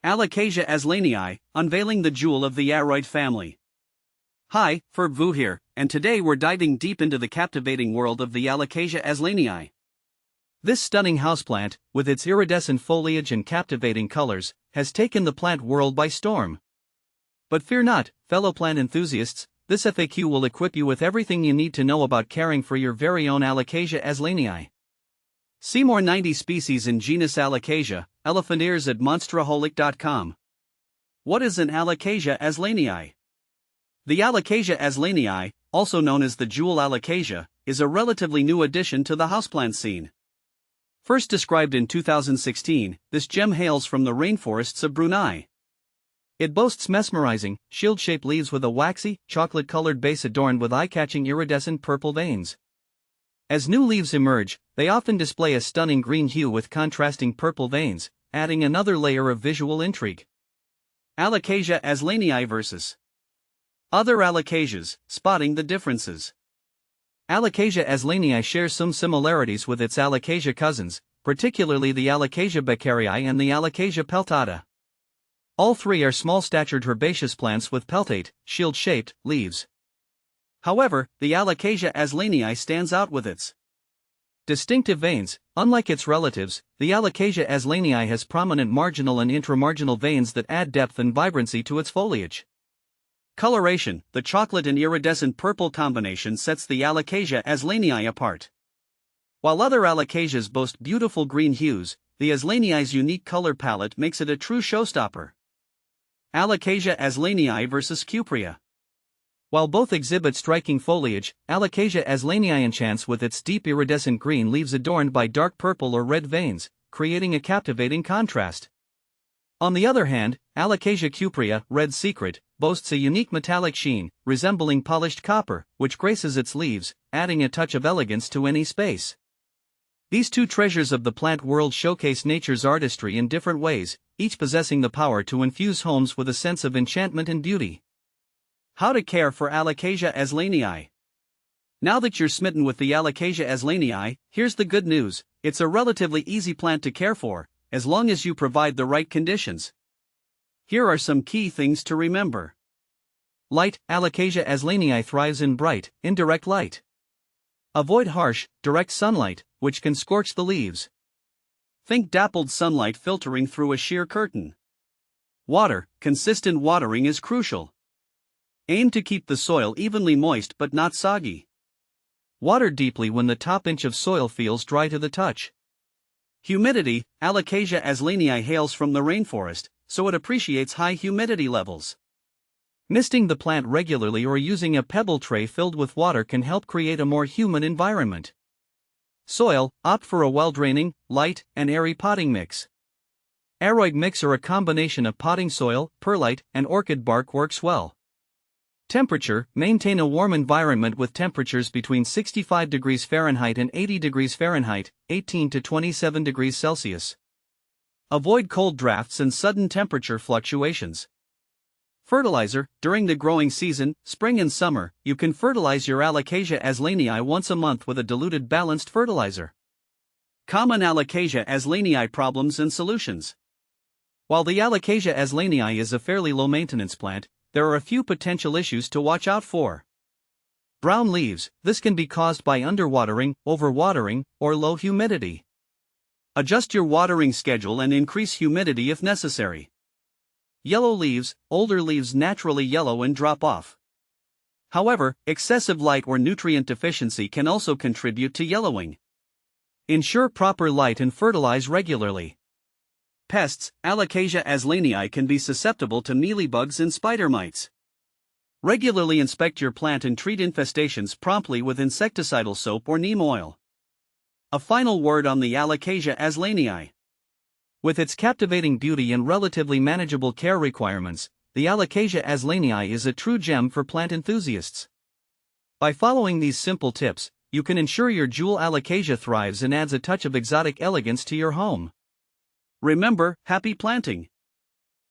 Alocasia azlanii, unveiling the jewel of the aroid family. Hi, Ferb Vu here, and today we're diving deep into the captivating world of the Alocasia azlanii. This stunning houseplant, with its iridescent foliage and captivating colors, has taken the plant world by storm. But fear not, fellow plant enthusiasts, this FAQ will equip you with everything you need to know about caring for your very own Alocasia azlanii. See more 90 species in genus Alocasia, elephant ears at monsteraholic.com. What is an Alocasia azlanii? The Alocasia azlanii, also known as the jewel Alocasia, is a relatively new addition to the houseplant scene. First described in 2016, this gem hails from the rainforests of Brunei. It boasts mesmerizing, shield-shaped leaves with a waxy, chocolate-colored base adorned with eye-catching iridescent purple veins. As new leaves emerge, they often display a stunning green hue with contrasting purple veins, adding another layer of visual intrigue. Alocasia azlanii versus other Alocasias, spotting the differences. Alocasia azlanii shares some similarities with its Alocasia cousins, particularly the Alocasia beccarii and the Alocasia peltata. All three are small-statured herbaceous plants with peltate, shield-shaped, leaves. However, the Alocasia azlanii stands out with its distinctive veins. Unlike its relatives, the Alocasia azlanii has prominent marginal and intramarginal veins that add depth and vibrancy to its foliage. Coloration: the chocolate and iridescent purple combination sets the Alocasia azlanii apart. While other Alocasias boast beautiful green hues, the azlanii's unique color palette makes it a true showstopper. Alocasia azlanii versus Cuprea. While both exhibit striking foliage, Alocasia azlanii enchants with its deep iridescent green leaves adorned by dark purple or red veins, creating a captivating contrast. On the other hand, Alocasia cuprea, red secret, boasts a unique metallic sheen, resembling polished copper, which graces its leaves, adding a touch of elegance to any space. These two treasures of the plant world showcase nature's artistry in different ways, each possessing the power to infuse homes with a sense of enchantment and beauty. How to care for Alocasia azlanii. Now that you're smitten with the Alocasia azlanii, here's the good news: it's a relatively easy plant to care for, as long as you provide the right conditions. Here are some key things to remember. Light: Alocasia azlanii thrives in bright, indirect light. Avoid harsh, direct sunlight, which can scorch the leaves. Think dappled sunlight filtering through a sheer curtain. Water: consistent watering is crucial. Aim to keep the soil evenly moist but not soggy. Water deeply when the top inch of soil feels dry to the touch. Humidity: Alocasia azlanii hails from the rainforest, so it appreciates high humidity levels. Misting the plant regularly or using a pebble tray filled with water can help create a more humid environment. Soil: opt for a well-draining, light, and airy potting mix. Aroid mix or a combination of potting soil, perlite, and orchid bark works well. Temperature: maintain a warm environment with temperatures between 65 degrees Fahrenheit and 80 degrees Fahrenheit, 18 to 27 degrees Celsius. Avoid cold drafts and sudden temperature fluctuations. Fertilizer: during the growing season, spring and summer, you can fertilize your Alocasia azlanii once a month with a diluted balanced fertilizer. Common Alocasia azlanii problems and solutions. While the Alocasia azlanii is a fairly low-maintenance plant, there are a few potential issues to watch out for. Brown leaves: this can be caused by underwatering, overwatering, or low humidity. Adjust your watering schedule and increase humidity if necessary. Yellow leaves: older leaves naturally yellow and drop off. However, excessive light or nutrient deficiency can also contribute to yellowing. Ensure proper light and fertilize regularly. Pests: Alocasia azlanii can be susceptible to mealybugs and spider mites. Regularly inspect your plant and treat infestations promptly with insecticidal soap or neem oil. A final word on the Alocasia azlanii. With its captivating beauty and relatively manageable care requirements, the Alocasia azlanii is a true gem for plant enthusiasts. By following these simple tips, you can ensure your jewel Alocasia thrives and adds a touch of exotic elegance to your home. Remember, happy planting!